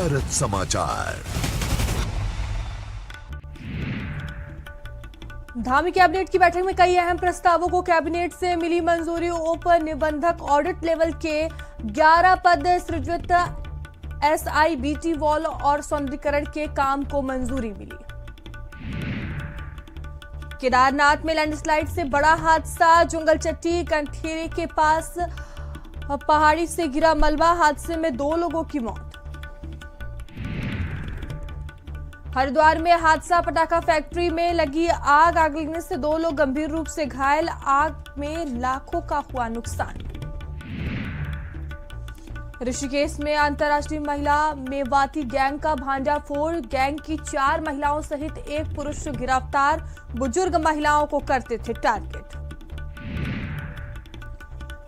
भारत समाचार। धामी कैबिनेट की बैठक में कई अहम प्रस्तावों को कैबिनेट से मिली मंजूरी। उप निबंधक ऑडिट लेवल के 11 पद सृजित, SIBT वॉल और सौंदर्यीकरण के काम को मंजूरी मिली। केदारनाथ में लैंडस्लाइड से बड़ा हादसा, जुंगलचट्टी कंठेरे के पास पहाड़ी से गिरा मलबा, हादसे में 2 लोगों की मौत। हरिद्वार में हादसा, पटाखा फैक्ट्री में लगी आग लगने से 2 लोग गंभीर रूप से घायल, आग में लाखों का हुआ नुकसान। ऋषिकेश में अंतर्राष्ट्रीय महिला मेवाती गैंग का भांडाफोड़, गैंग की 4 महिलाओं सहित 1 पुरुष गिरफ्तार, बुजुर्ग महिलाओं को करते थे टारगेट।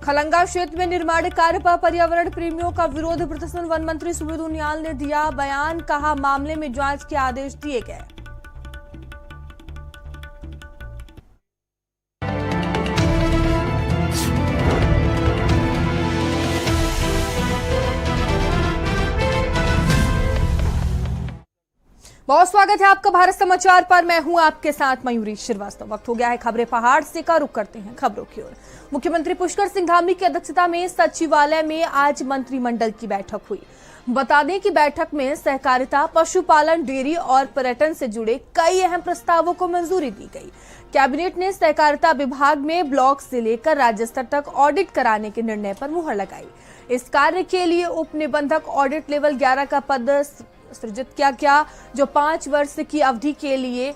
खलंगा क्षेत्र में निर्माण कार्य पर पर्यावरण प्रेमियों का विरोध प्रदर्शन, वन मंत्री सुबोध उनियाल ने दिया बयान, कहा मामले में जांच के आदेश दिए गए। बहुत स्वागत है आपका भारत समाचार पर। मैं हूं आपके साथ मयूरी श्रीवास्तव। वक्त हो गया है खबरें पहाड़ से का रुख करते हैं खबरों की ओर। मुख्यमंत्री पुष्कर सिंह धामी की अध्यक्षता में सचिवालय में आज मंत्रिमंडल की बैठक हुई। बता दें कि बैठक में सहकारिता, पशुपालन, डेयरी और पर्यटन से जुड़े कई अहम प्रस्तावों को मंजूरी दी गई। कैबिनेट ने सहकारिता विभाग में ब्लॉक से लेकर राज्य स्तर तक ऑडिट कराने के निर्णय पर मुहर लगाई। इस कार्य के लिए उप निबंधक ऑडिट लेवल 11 का पद सृजित किया गया, जो 5 वर्ष की अवधि के लिए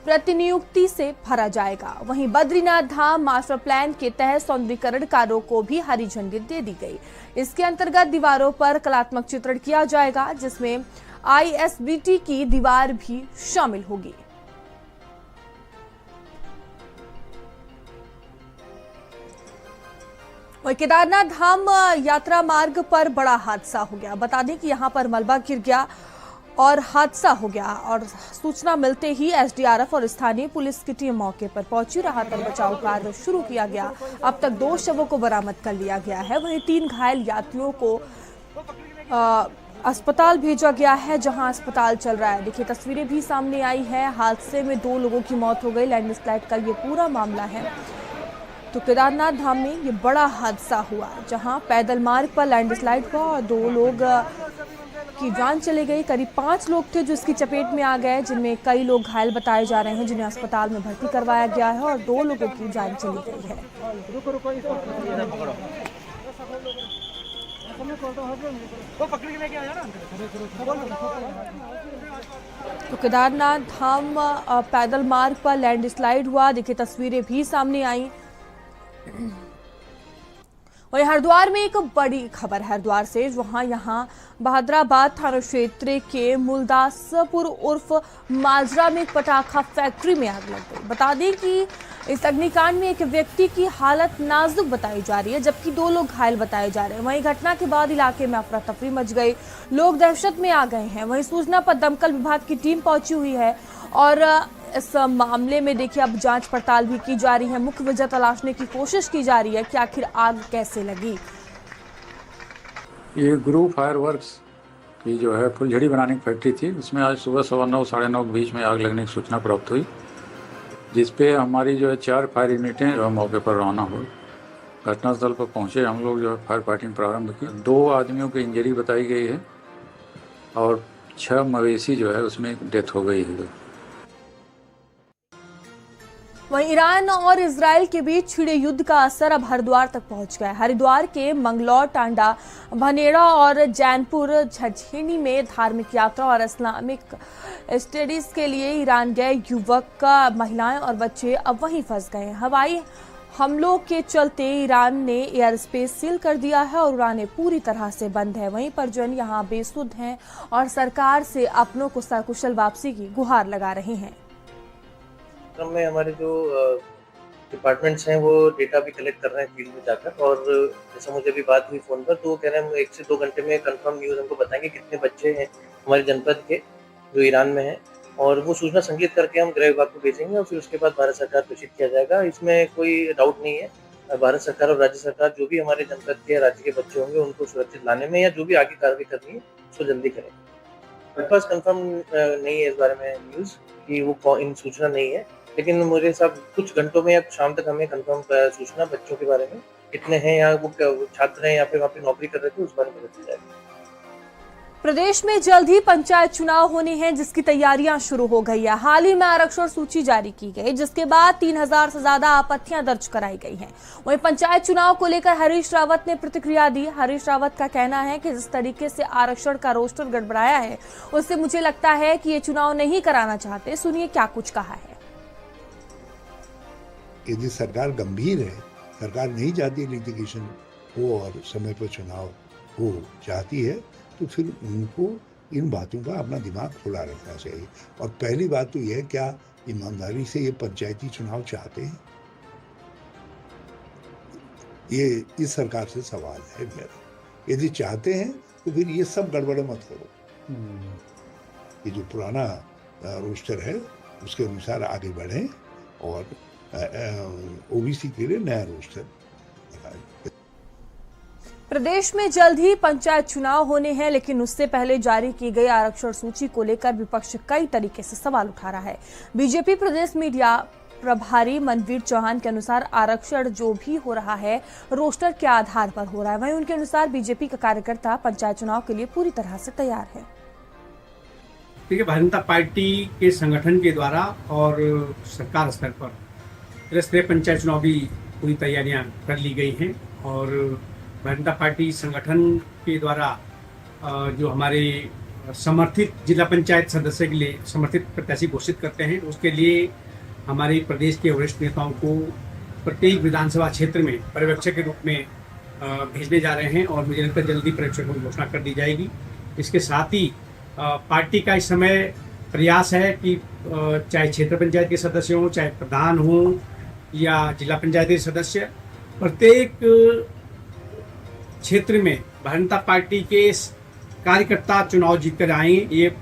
प्रतिनियुक्ति से भरा जाएगा। वहीं बद्रीनाथ धाम मास्टर प्लान के तहत सौंदर्यीकरण कार्यों को भी हरी झंडी दे दी गई। इसके अंतर्गत दीवारों पर कलात्मक चित्रण किया जाएगा, जिसमें ISBT की दीवार भी शामिल होगी। वहीं केदारनाथ धाम यात्रा मार्ग पर बड़ा हादसा हो गया। बता दें कि यहां पर मलबा गिर गया और हादसा हो गया, और सूचना मिलते ही SDRF और स्थानीय पुलिस की टीम मौके पर पहुंची। राहत और बचाव कार्य शुरू किया गया। अब तक 2 शवों को बरामद कर लिया गया है। वहीं 3 घायल यात्रियों को अस्पताल भेजा गया है, जहां अस्पताल चल रहा है। देखिए तस्वीरें भी सामने आई है। हादसे में 2 लोगों की मौत हो गई। लैंडस्लाइड का ये पूरा मामला है। तो केदारनाथ धाम में ये बड़ा हादसा हुआ, जहां पैदल मार्ग पर लैंडस्लाइड हुआ और 2 लोग की जान चली गई। करीब 5 लोग थे जो इसकी चपेट में आ गए, जिनमें कई लोग घायल बताए जा रहे हैं, जिन्हें अस्पताल में भर्ती करवाया गया है, और 2 लोगों की जान चली गई है। तो केदारनाथ धाम पैदल मार्ग पर लैंडस्लाइड हुआ। देखिए तस्वीरें भी सामने आई। वहीं हरिद्वार में एक बड़ी खबर हरिद्वार से, वहां यहाँ बहादुराबाद थाना क्षेत्र के मुलदासपुर उर्फ माजरा में एक पटाखा फैक्ट्री में आग लग गई। बता दें कि इस अग्निकांड में एक व्यक्ति की हालत नाजुक बताई जा रही है, जबकि 2 लोग घायल बताए जा रहे हैं। वहीं घटना के बाद इलाके में अफरा तफरी मच गई, लोग दहशत में आ गए हैं। वहीं सूचना पर दमकल विभाग की टीम पहुंची हुई है, और इस मामले में देखिए अब जांच पड़ताल भी की जा रही है। मुख्य वजह तलाशने की कोशिश की जा रही है कि आखिर आग कैसे लगी। ये गुरु फायर वर्क्स की जो है फुलझड़ी बनाने की फैक्ट्री थी, उसमें आज सुबह 9:15 साढ़े 9 के बीच में आग लगने की सूचना प्राप्त हुई, जिसपे हमारी जो है 4 फायर यूनिटें जो है मौके पर रवाना हुई। घटनास्थल पर पहुंचे हम लोग जो है फायर फाइटिंग प्रारंभ की। 2 आदमियों की इंजरी बताई गई है और 6 मवेशी जो है उसमें डेथ हो गई है। वहीं ईरान और इजराइल के बीच छिड़े युद्ध का असर अब हरिद्वार तक पहुंच गया है। हरिद्वार के मंगलौर, टांडा, भनेड़ा और जैनपुर झझेनी में धार्मिक यात्रा और इस्लामिक स्टडीज के लिए ईरान गए युवक, महिलाएं और बच्चे अब वहीं फंस गए हैं। हवाई हमलों के चलते ईरान ने एयर स्पेस सील कर दिया है और उड़ानें पूरी तरह से बंद है। वहीं परिजन यहाँ बेसुध हैं और सरकार से अपनों को सकुशल वापसी की गुहार लगा रहे हैं। में हमारे जो डिपार्टमेंट्स हैं वो डेटा भी कलेक्ट कर रहे हैं फील्ड में जाकर, और जैसा मुझे अभी बात हुई फ़ोन पर, तो वो कह रहे हैं हम 1 से 2 घंटे में कंफर्म न्यूज़ हमको बताएंगे कितने बच्चे हैं हमारे जनपद के जो ईरान में हैं, और वो सूचना संग्रहित करके हम गृह विभाग को भेजेंगे और फिर उसके बाद भारत सरकार प्रेषित किया जाएगा। इसमें कोई डाउट नहीं है। भारत सरकार और राज्य सरकार जो भी हमारे जनपद के राज्य के बच्चे होंगे उनको सुरक्षित लाने में या जो भी आगे कार्रवाई करनी है उसको जल्दी करें। मेरे पास कंफर्म नहीं है इस बारे में न्यूज़ कि वो इन सूचना नहीं है, लेकिन मेरे हिसाब कुछ घंटों में या शाम तक हमें कंफर्म सूचना बच्चों के बारे में कितने हैं या वो छात्र हैं या फिर वहाँ पे नौकरी कर रहे थे उस बारे में बताया जाएगा। प्रदेश में जल्द ही पंचायत चुनाव होने हैं, जिसकी तैयारियां शुरू हो गई है। हाल ही में आरक्षण सूची जारी की गई, जिसके बाद 3000 से ज्यादा आपत्तियां दर्ज कराई गई हैं। वहीं पंचायत चुनाव को लेकर हरीश रावत ने प्रतिक्रिया दी। हरीश रावत का कहना है कि जिस तरीके से आरक्षण का रोस्टर गड़बड़ाया है, उससे मुझे लगता है कि ये चुनाव नहीं कराना चाहते। सुनिए क्या कुछ कहा है। यदि सरकार गंभीर है, सरकार नहीं चाहती लिटिगेशन हो और समय पर चुनाव हो चाहती है, तो फिर उनको इन बातों का अपना दिमाग खुला रखना चाहिए। और पहली बात तो यह है, क्या ईमानदारी से ये पंचायती चुनाव चाहते हैं? ये इस सरकार से सवाल है मेरा। यदि चाहते हैं तो फिर ये सब गड़बड़ मत करो। ये जो पुराना रोस्टर है उसके अनुसार आगे बढ़ें और ओबीसी के लिए नया रोस्टर बनाएं। प्रदेश में जल्द ही पंचायत चुनाव होने हैं, लेकिन उससे पहले जारी की गई आरक्षण सूची को लेकर विपक्ष कई तरीके से सवाल उठा रहा है। बीजेपी प्रदेश मीडिया प्रभारी मनवीर चौहान के अनुसार आरक्षण जो भी हो रहा है रोस्टर के आधार पर हो रहा है। वहीं उनके अनुसार बीजेपी का कार्यकर्ता पंचायत चुनाव के लिए पूरी तरह से तैयार है। देखिए, भारतीय जनता पार्टी के संगठन के द्वारा और सरकार स्तर पर पंचायत चुनाव की पूरी तैयारियां कर ली गई हैं और भारतीय जनता पार्टी संगठन के द्वारा जो हमारे समर्थित जिला पंचायत सदस्य के लिए समर्थित प्रत्याशी घोषित करते हैं, उसके लिए हमारे प्रदेश के वरिष्ठ नेताओं को प्रत्येक विधानसभा क्षेत्र में पर्यवेक्षक के रूप में भेजने जा रहे हैं और मुझे लगता है जल्दी पर्यवेक्षकों की घोषणा कर दी जाएगी। इसके साथ ही पार्टी का इस समय प्रयास है कि चाहे क्षेत्र पंचायत के सदस्य हों, चाहे प्रधान हों या जिला पंचायत के सदस्य, प्रत्येक क्षेत्र में भारतीय जनता पार्टी के कार्यकर्ता चुनाव जीतकर आए, ये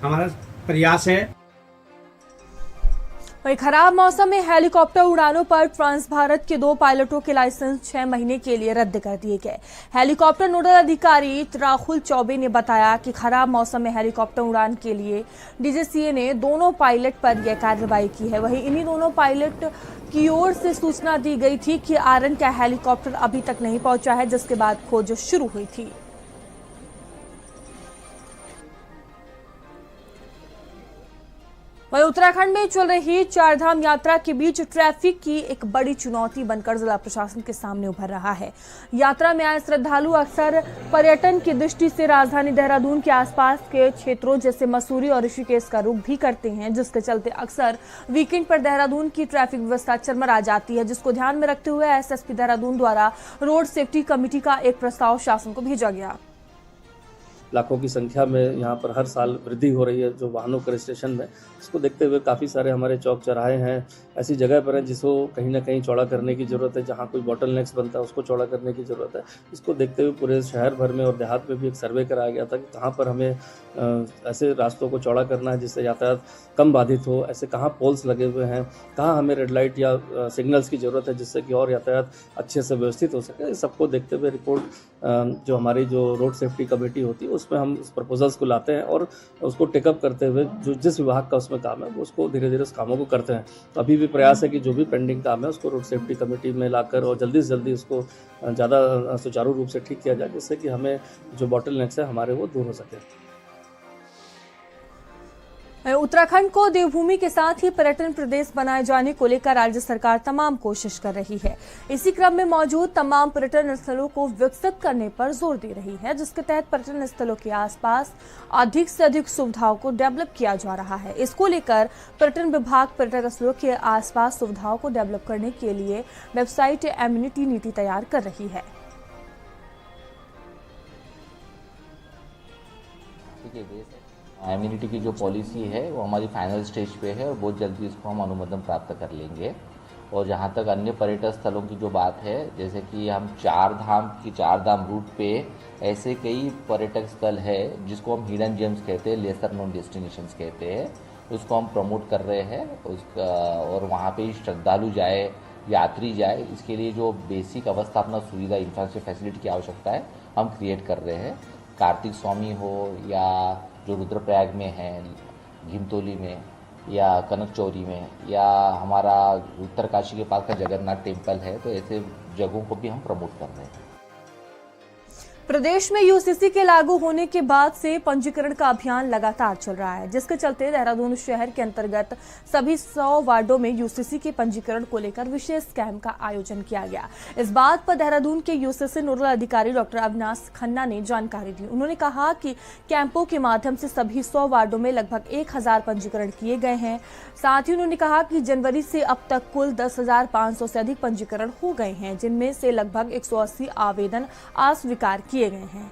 हमारा प्रयास है। वहीं खराब मौसम में हेलीकॉप्टर उड़ानों पर ट्रांस भारत के 2 पायलटों के लाइसेंस 6 महीने के लिए रद्द कर दिए गए। हेलीकॉप्टर नोडल अधिकारी राहुल चौबे ने बताया कि खराब मौसम में हेलीकॉप्टर उड़ान के लिए डीजीसीए ने दोनों पायलट पर यह कार्रवाई की है। वहीं इन्हीं दोनों पायलट की ओर से सूचना दी गई थी कि आरन का हेलीकॉप्टर अभी तक नहीं पहुंचा है, जिसके बाद खोज शुरू हुई थी। वहीं उत्तराखंड में चल रही चारधाम यात्रा के बीच ट्रैफिक की एक बड़ी चुनौती बनकर जिला प्रशासन के सामने उभर रहा है। यात्रा में आए श्रद्धालु अक्सर पर्यटन की दृष्टि से राजधानी देहरादून के आसपास के क्षेत्रों जैसे मसूरी और ऋषिकेश का रुख भी करते हैं, जिसके चलते अक्सर वीकेंड पर देहरादून की ट्रैफिक व्यवस्था चरमरा जाती है, जिसको ध्यान में रखते हुए एसएसपी देहरादून द्वारा रोड सेफ्टी कमेटी का एक प्रस्ताव शासन को भेजा गया। लाखों की संख्या में यहाँ पर हर साल वृद्धि हो रही है जो वाहनों के रजिस्ट्रेशन में। इसको देखते हुए काफ़ी सारे हमारे चौक चौराहे हैं ऐसी जगह पर हैं जिसको कहीं ना कहीं चौड़ा करने की ज़रूरत है। जहाँ कोई बॉटल नेक्स बनता है उसको चौड़ा करने की ज़रूरत है। इसको देखते हुए पूरे शहर भर में और देहात में भी एक सर्वे कराया गया था कि कहाँ पर हमें ऐसे रास्तों को चौड़ा करना है जिससे यातायात कम बाधित हो, ऐसे कहाँ पोल्स लगे हुए हैं, कहाँ हमें रेड लाइट या सिग्नल्स की ज़रूरत है जिससे कि और यातायात अच्छे से व्यवस्थित हो सके। इस सबको देखते हुए रिपोर्ट जो हमारी जो रोड सेफ्टी कमेटी होती है उसमें हम उस प्रपोजल्स को लाते हैं और उसको टेकअप करते हुए जो जिस विभाग का उसमें काम है वो उसको धीरे धीरे उस कामों को करते हैं। तो अभी भी प्रयास है कि जो भी पेंडिंग काम है उसको रोड सेफ्टी कमेटी में लाकर और जल्दी से जल्दी उसको ज़्यादा सुचारू रूप से ठीक किया जाए जिससे कि हमें जो बॉटल नेक्स है हमारे वो दूर हो सके। उत्तराखंड को देवभूमि के साथ ही पर्यटन प्रदेश बनाए जाने को लेकर राज्य सरकार तमाम कोशिश कर रही है। इसी क्रम में मौजूद तमाम पर्यटन स्थलों को विकसित करने पर जोर दे रही है, जिसके तहत पर्यटन स्थलों के आसपास अधिक से अधिक सुविधाओं को डेवलप किया जा रहा है। इसको लेकर पर्यटन विभाग पर्यटन स्थलों के आसपास सुविधाओं को डेवलप करने के लिए वेबसाइट एम्यूनिटी नीति तैयार कर रही है। एम्यूनिटी की जो पॉलिसी है वो हमारी फाइनल स्टेज पे है और बहुत जल्दी इसको हम अनुमोदन प्राप्त कर लेंगे। और जहाँ तक अन्य पर्यटन स्थलों की जो बात है, जैसे कि हम चार धाम रूट पे ऐसे कई पर्यटक स्थल है जिसको हम हिडन जेम्स कहते हैं, लेसर नोन डेस्टिनेशंस कहते हैं, उसको हम प्रमोट कर रहे हैं उसका। और वहाँ पे श्रद्धालु जाए यात्री जाए, इसके लिए जो बेसिक अवस्थापना सुविधा इंफ्रास्ट्रक्चर फैसिलिटी की आवश्यकता है हम क्रिएट कर रहे हैं। कार्तिक स्वामी हो या जो रुद्रप्रयाग में है, घिमतोली में या कनक चौरी में, या हमारा उत्तरकाशी के पास का जगन्नाथ टेम्पल है, तो ऐसे जगहों को भी हम प्रमोट कर रहे हैं। प्रदेश में यूसीसी के लागू होने के बाद से पंजीकरण का अभियान लगातार चल रहा है, जिसके चलते देहरादून शहर के अंतर्गत सभी 100 वार्डों में यूसीसी के पंजीकरण को लेकर विशेष कैंप का आयोजन किया गया। इस बात पर देहरादून के यूसीसी नोडल अधिकारी डॉक्टर अविनाश खन्ना ने जानकारी दी। उन्होंने कहा कि कैंपों के माध्यम से सभी 100 वार्डों में लगभग 1000 पंजीकरण किए गए हैं। साथ ही उन्होंने कहा कि जनवरी से अब तक कुल 10,500 से अधिक पंजीकरण हो गए हैं, जिनमें से लगभग 180 आवेदन अस्वीकार किए गए हैं।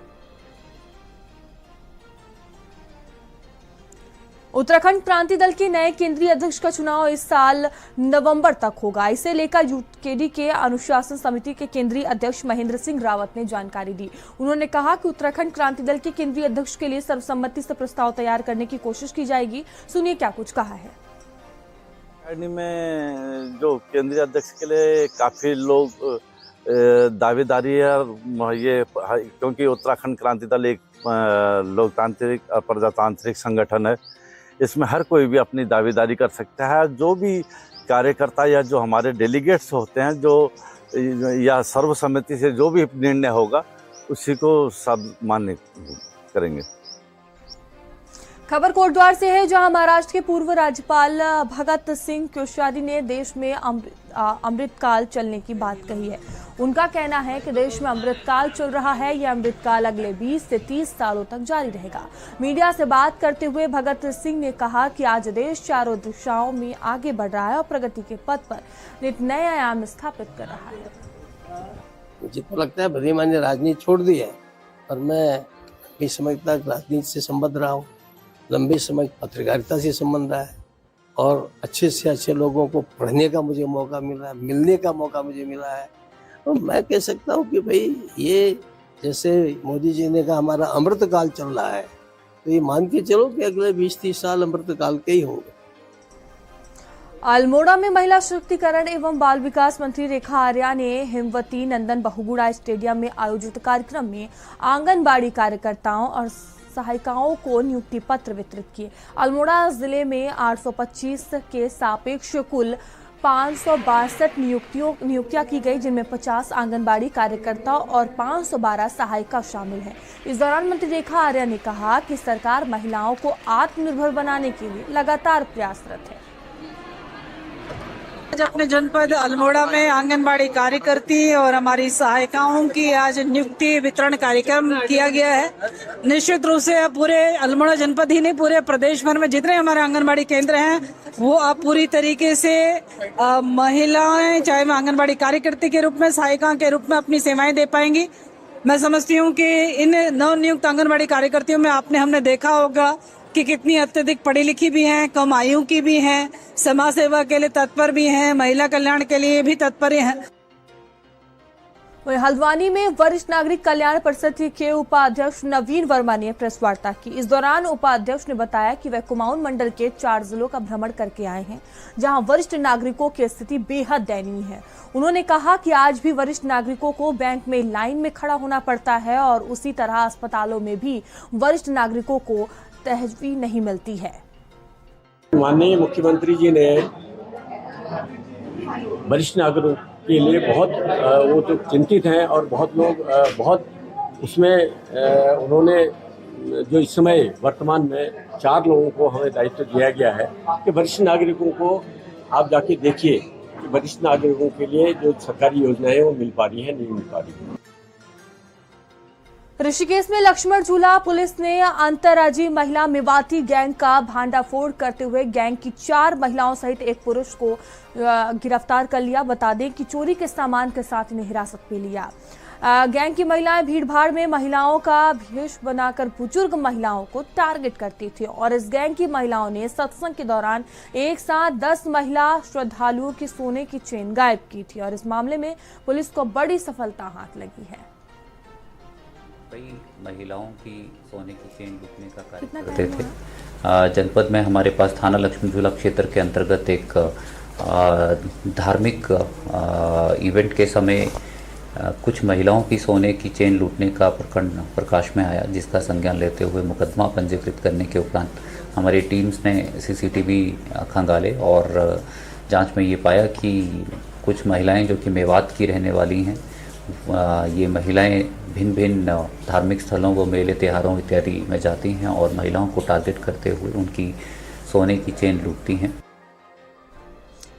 उत्तराखंड क्रांति दल के नए केंद्रीय अध्यक्ष का चुनाव इस साल नवंबर तक होगा। इसे लेकर यूकेडी के अनुशासन समिति के केंद्रीय अध्यक्ष महेंद्र सिंह रावत ने जानकारी दी। उन्होंने कहा कि उत्तराखंड क्रांति दल के केंद्रीय अध्यक्ष के लिए सर्वसम्मति से प्रस्ताव तैयार करने की कोशिश की जाएगी। सुनिए क्या कुछ कहा है। में जो केंद्रीय अध्यक्ष के लिए काफी लोग दावेदारी है, ये क्योंकि उत्तराखंड क्रांति दल एक लोकतांत्रिक और प्रजातांत्रिक संगठन है, इसमें हर कोई भी अपनी दावेदारी कर सकता है। जो भी कार्यकर्ता या जो हमारे डेलीगेट्स होते हैं, जो या सर्वसम्मति से जो भी निर्णय होगा उसी को सब मान्य करेंगे। खबर कोटद्वार से है, जहां महाराष्ट्र के पूर्व राज्यपाल भगत सिंह कोश्यारी ने देश में अमृतकाल चलने की बात कही है। उनका कहना है कि देश में अमृतकाल चल रहा है। यह अमृतकाल अगले 20 से 30 सालों तक जारी रहेगा। मीडिया से बात करते हुए भगत सिंह ने कहा कि आज देश चारों दिशाओं में आगे बढ़ रहा है और प्रगति के पथ पर एक नया आयाम स्थापित कर रहा है। मुझे तो लगता है भरीमान ने राजनीति छोड़ दी है, और मैं कई समय तक राजनीति से संबंध रहा हूँ। लंबे समय पत्रकारिता से संबंध रहा है और अच्छे से अच्छे लोगों को पढ़ने का मुझे मौका मिल रहा है, मिलने का मौका मुझे मिला है। तो मैं कह सकता हूँ कि भाई ये जैसे मोदी जी ने कहा हमारा अमृतकाल चल रहा है, तो ये मान के चलो कि अगले 20-30 साल अमृतकाल के ही होंगे। अल्मोड़ा में महिला सशक्तिकरण एवं बाल विकास मंत्री रेखा आर्या ने हिमवती नंदन बहुगुणा स्टेडियम में आयोजित कार्यक्रम में आंगनबाड़ी कार्यकर्ताओं और सहायिकाओं को नियुक्ति पत्र वितरित किए। अल्मोड़ा जिले में 825 के सापेक्ष कुल 562 नियुक्तियां की गई, जिनमें 50 आंगनबाड़ी कार्यकर्ता और 512 सहायिका शामिल हैं। इस दौरान मंत्री रेखा आर्या ने कहा कि सरकार महिलाओं को आत्मनिर्भर बनाने के लिए लगातार प्रयासरत है। आज अपने जनपद अल्मोड़ा में आंगनबाड़ी कार्यकर्ती और हमारी सहायिकाओं की आज नियुक्ति वितरण कार्यक्रम किया गया है। निश्चित रूप से पूरे अल्मोड़ा जनपद ही नहीं, पूरे प्रदेश भर में जितने हमारे आंगनबाड़ी केंद्र हैं वो अब पूरी तरीके से महिलाएं, चाहे वो आंगनबाड़ी कार्यकर्ती के रूप में, सहायिका के रूप में अपनी सेवाएं दे पाएंगी। मैं समझती हूँ कि इन नवनियुक्त आंगनबाड़ी कार्यकर्तियों में हमने देखा होगा कि कितनी अत्यधिक पढ़ी लिखी भी हैं, कम आयु की भी हैं, समाज सेवा के लिए तत्पर भी हैं, महिला कल्याण के लिए भी तत्पर हैं। वहीं हल्द्वानी में वरिष्ठ नागरिक कल्याण परिषद के उपाध्यक्ष नवीन वर्मा ने प्रेस वार्ता की। इस दौरान उपाध्यक्ष ने बताया कि वे कुमाऊं मंडल के 4 जिलों का भ्रमण करके आए हैं, जहां वरिष्ठ नागरिकों की स्थिति बेहद दयनीय है। उन्होंने कहा कि आज भी वरिष्ठ नागरिकों को बैंक में लाइन में खड़ा होना पड़ता है और उसी तरह अस्पतालों में भी वरिष्ठ नागरिकों को तहज़वी नहीं मिलती है। माननीय मुख्यमंत्री जी ने वरिष्ठ नागरिकों के लिए बहुत वो तो चिंतित हैं और बहुत लोग बहुत उसमें उन्होंने जो इस समय वर्तमान में 4 लोगों को हमें दायित्व दिया गया है कि वरिष्ठ नागरिकों को आप जाके देखिए कि वरिष्ठ नागरिकों के लिए जो सरकारी योजनाएं वो मिल पा रही हैं, नहीं मिल पा रही हैं। ऋषिकेश में लक्ष्मण झूला पुलिस ने अंतर्राज्यीय महिला मेवाती गैंग का भांडाफोड़ करते हुए गैंग की 4 महिलाओं सहित एक पुरुष को गिरफ्तार कर लिया। बता दें कि चोरी के सामान के साथ इन्हें हिरासत में लिया। गैंग की महिलाएं भीड़भाड़ में महिलाओं का भेष बनाकर बुजुर्ग महिलाओं को टारगेट करती थी और इस गैंग की महिलाओं ने सत्संग के दौरान एक साथ 10 महिला श्रद्धालुओं की सोने की चेन गायब की थी और इस मामले में पुलिस को बड़ी सफलता हाथ लगी है। कई महिलाओं की सोने की चेन लूटने का कार्य करते थे। जनपद में हमारे पास थाना लक्ष्मण झूला क्षेत्र के अंतर्गत एक धार्मिक इवेंट के समय कुछ महिलाओं की सोने की चेन लूटने का प्रकरण प्रकाश में आया, जिसका संज्ञान लेते हुए मुकदमा पंजीकृत करने के उपरांत हमारी टीम्स ने सीसीटीवी खंगाले और जांच में ये पाया कि कुछ महिलाएं जो कि मेवात की रहने वाली हैं, ये महिलाएं भिन्न भिन्न धार्मिक स्थलों व मेले त्योहारों इत्यादि में जाती हैं और महिलाओं को टारगेट करते हुए उनकी सोने की चेन लूटती हैं।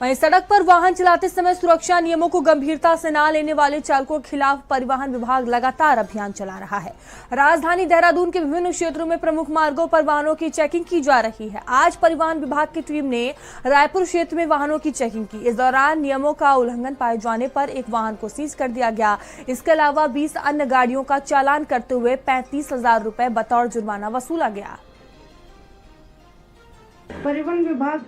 वहीं सड़क पर वाहन चलाते समय सुरक्षा नियमों को गंभीरता से न लेने वाले चालकों के खिलाफ परिवहन विभाग लगातार अभियान चला रहा है। राजधानी देहरादून के विभिन्न क्षेत्रों में प्रमुख मार्गों पर वाहनों की चेकिंग की जा रही है। आज परिवहन विभाग की टीम ने रायपुर क्षेत्र में वाहनों की चेकिंग की। इस दौरान नियमों का उल्लंघन पाए जाने पर एक वाहन को सीज कर दिया गया। इसके अलावा 20 अन्य गाड़ियों का चालान करते हुए 35,000 रुपए बतौर जुर्माना वसूला गया। परिवहन विभाग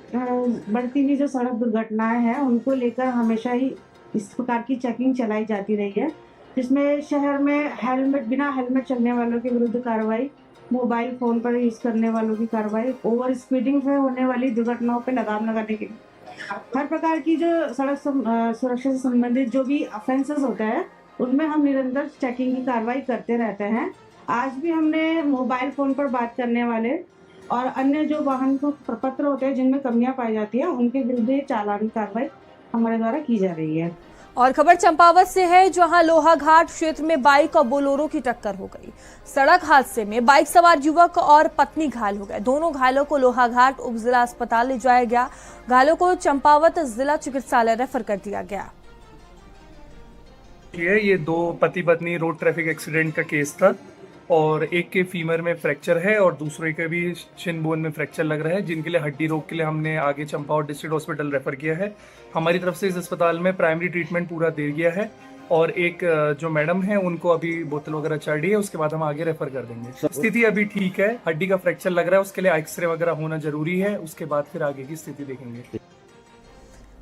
बढ़ती हुई जो सड़क दुर्घटनाएं हैं उनको लेकर हमेशा ही इस प्रकार की चेकिंग चलाई जाती रही है, जिसमें शहर में बिना हेलमेट चलने वालों के विरुद्ध कार्रवाई, मोबाइल फोन पर यूज करने वालों की कार्रवाई, ओवर स्पीडिंग से होने वाली दुर्घटनाओं पर लगाम लगाने के लिए हर प्रकार की जो सड़क सुरक्षा से संबंधित जो भी ऑफेंसेस होते हैं उनमें हम निरंतर चेकिंग की कार्रवाई करते रहते हैं। आज भी हमने मोबाइल फोन पर बात करने वाले और अन्य जो वाहन को प्रपत्र होते हैं जिनमें कमियां पाई जाती हैं उनके विरुद्ध चालान कार्रवाई हमारे द्वारा की जा रही है। और खबर चंपावत से है, जहां लोहाघाट क्षेत्र में बाइक और बोलेरो की टक्कर हो गई। सड़क हादसे में बाइक सवार युवक और पत्नी घायल हो गए। दोनों घायलों को लोहाघाट उप जिला अस्पताल ले जाया गया। घायलों को चंपावत जिला चिकित्सालय रेफर कर दिया गया। ये दो पति पत्नी रोड ट्रैफिक एक्सीडेंट का केस था और एक के फीमर में फ्रैक्चर है और दूसरे के भी शिन बोन में फ्रैक्चर लग रहा है, जिनके लिए हड्डी रोग के लिए हमने आगे चंपावत डिस्ट्रिक्ट हॉस्पिटल रेफर किया है। हमारी तरफ से इस अस्पताल में प्राइमरी ट्रीटमेंट पूरा दे गया है और एक जो मैडम है उनको अभी बोतल वगैरह चढ़ रही है, उसके बाद हम आगे रेफर कर देंगे। स्थिति अभी ठीक है, हड्डी का फ्रैक्चर लग रहा है, उसके लिए एक्सरे वगैरह होना जरूरी है, उसके बाद फिर आगे की स्थिति देखेंगे।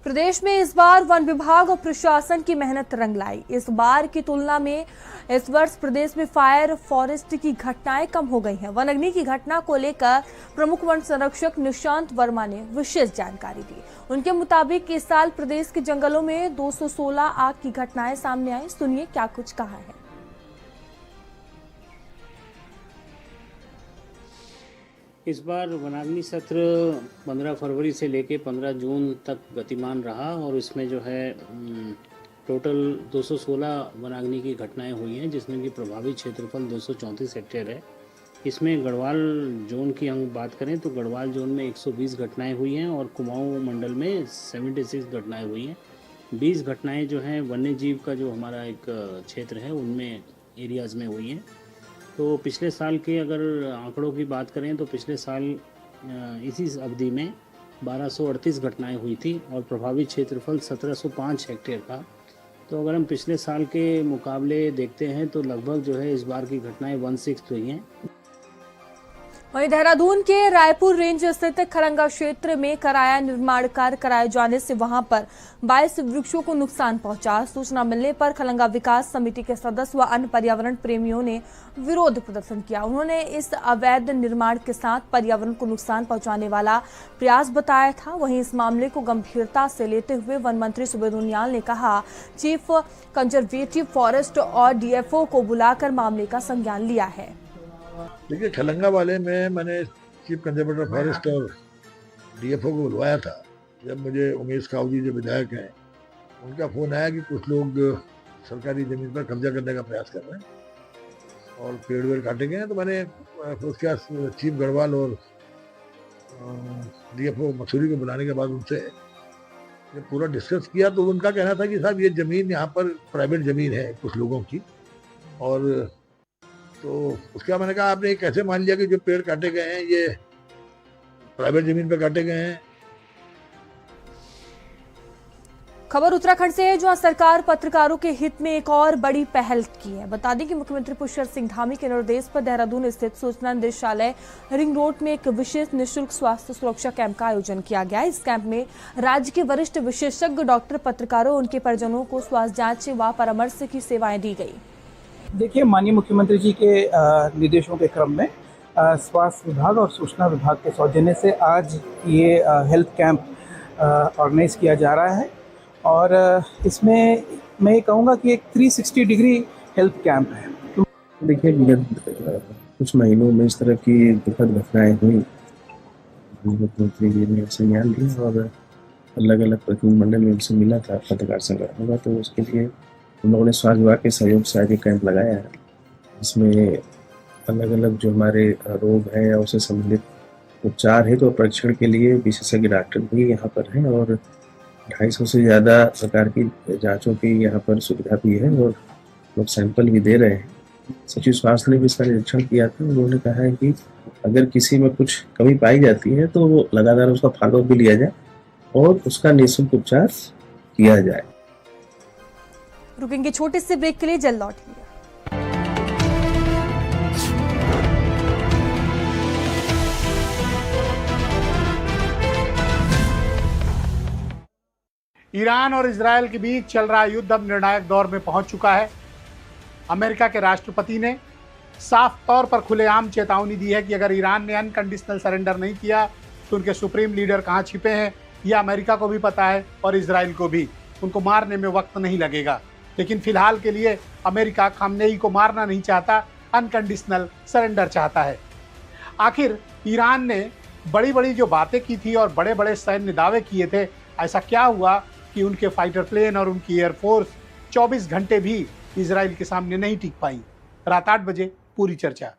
प्रदेश में इस बार वन विभाग और प्रशासन की मेहनत रंग लाई। इस बार की तुलना में इस वर्ष प्रदेश में फायर फॉरेस्ट की घटनाएं कम हो गई हैं। वन अग्नि की घटना को लेकर प्रमुख वन संरक्षक निशांत वर्मा ने विशेष जानकारी दी। उनके मुताबिक इस साल प्रदेश के जंगलों में 216 आग की घटनाएं सामने आई। सुनिए क्या कुछ कहा है। इस बार वनाग्नि सत्र 15 फरवरी से लेकर 15 जून तक गतिमान रहा और इसमें जो है टोटल 216 वनाग्नि की घटनाएं हुई हैं, जिसमें कि प्रभावित क्षेत्रफल 234 हेक्टेयर है। इसमें गढ़वाल जोन की हम बात करें तो गढ़वाल जोन में 120 घटनाएं हुई हैं और कुमाऊं मंडल में 76 घटनाएं हुई हैं। 20 घटनाएं जो हैं वन्य जीव का जो हमारा एक क्षेत्र है उनमें एरियाज़ में हुई हैं। तो पिछले साल के अगर आंकड़ों की बात करें तो पिछले साल इसी अवधि में 1238 घटनाएं हुई थी और प्रभावित क्षेत्रफल 1705 हेक्टेयर था। तो अगर हम पिछले साल के मुकाबले देखते हैं तो लगभग जो है इस बार की घटनाएं 1/6 हुई हैं। वहीं देहरादून के रायपुर रेंज स्थित खरंगा क्षेत्र में किराया निर्माण कार्य कराए जाने से वहां पर 22 वृक्षों को नुकसान पहुंचा। सूचना मिलने पर खरंगा विकास समिति के सदस्य व अन्य पर्यावरण प्रेमियों ने विरोध प्रदर्शन किया। उन्होंने इस अवैध निर्माण के साथ पर्यावरण को नुकसान पहुंचाने वाला प्रयास बताया था। वहीं इस मामले को गंभीरता से लेते हुए वन मंत्री सुबेद उनियाल ने कहा, चीफ कंजर्वेटिव फॉरेस्ट और डीएफओ को बुलाकर मामले का संज्ञान लिया है। देखिए, खलंगा वाले में मैंने चीफ कंजर्वेटर फॉरेस्ट और डीएफओ को बुलवाया था। जब मुझे उमेश काऊ जी जो विधायक हैं उनका फ़ोन आया कि कुछ लोग सरकारी ज़मीन पर कब्जा करने का प्रयास कर रहे हैं और पेड़ वेड़ काटे गए हैं, तो मैंने उसके बाद चीफ गढ़वाल और डीएफओ मसूरी को बुलाने के बाद उनसे जब पूरा डिस्कस किया तो उनका कहना था कि साहब ये ज़मीन यहाँ पर प्राइवेट ज़मीन है कुछ लोगों की, और तो उसके बाद मैंने कहा आपने कैसे मान लिया कि जो पेड़ काटे गए हैं ये प्राइवेट जमीन पे काटे गए हैं। खबर उत्तराखंड से है, जहां सरकार पत्रकारों के हित में एक और बड़ी पहल की है। बता दें कि मुख्यमंत्री पुष्कर सिंह धामी के निर्देश पर देहरादून स्थित सूचना निदेशालय रिंग रोड में एक विशेष निःशुल्क स्वास्थ्य सुरक्षा कैंप का आयोजन किया गया। इस कैंप में राज्य के वरिष्ठ विशेषज्ञ डॉक्टर, पत्रकारों, उनके परिजनों को स्वास्थ्य जांच व परामर्श की सेवाएं दी गई। देखिए, माननीय मुख्यमंत्री जी के निर्देशों के क्रम में स्वास्थ्य विभाग और सूचना विभाग के सौजन्य से आज ये हेल्थ कैंप ऑर्गेनाइज किया जा रहा है और इसमें मैं ये कहूँगा कि एक 360 डिग्री हेल्थ कैंप है। देखिए, विगत कुछ महीनों में इस तरह की दुखद घटनाएं हुई। मुख्यमंत्री जी ने संज्ञान लिया और अलग अलग प्रतिनिधिमंडल में उनसे मिला था पत्रकार संगठन होगा, तो उसके लिए हम लोगों ने स्वास्थ्य विभाग के सहयोग से आज एक कैंप लगाया है। इसमें अलग अलग जो हमारे रोग हैं या उससे संबंधित उपचार है तो परीक्षण के लिए विशेषज्ञ डॉक्टर भी यहाँ पर हैं और 250 से ज़्यादा प्रकार की जांचों की यहाँ पर सुविधा भी है और लोग सैंपल भी दे रहे हैं। सचिव स्वास्थ्य ने भी इसका निरीक्षण किया था। उन्होंने कहा है कि अगर किसी में कुछ कमी पाई जाती है तो वो लगातार उसका फॉलोअप भी लिया जाए और उसका निःशुल्क उपचार किया जाए। रुकेंगे छोटे से ब्रेक के लिए, जल्द लौटेंगे। ईरान और इजरायल के बीच चल रहा युद्ध अब निर्णायक दौर में पहुंच चुका है। अमेरिका के राष्ट्रपति ने साफ तौर पर खुलेआम चेतावनी दी है कि अगर ईरान ने अनकंडीशनल सरेंडर नहीं किया तो उनके सुप्रीम लीडर कहां छिपे हैं यह अमेरिका को भी पता है और इजराइल को भी। उनको मारने में वक्त नहीं लगेगा। लेकिन फिलहाल के लिए अमेरिका खामनेई को मारना नहीं चाहता, अनकंडीशनल सरेंडर चाहता है। आखिर ईरान ने बड़ी बड़ी जो बातें की थी और बड़े बड़े सैन्य दावे किए थे, ऐसा क्या हुआ कि उनके फाइटर प्लेन और उनकी एयरफोर्स 24 घंटे भी इजराइल के सामने नहीं टिक पाई? रात 8 बजे पूरी चर्चा।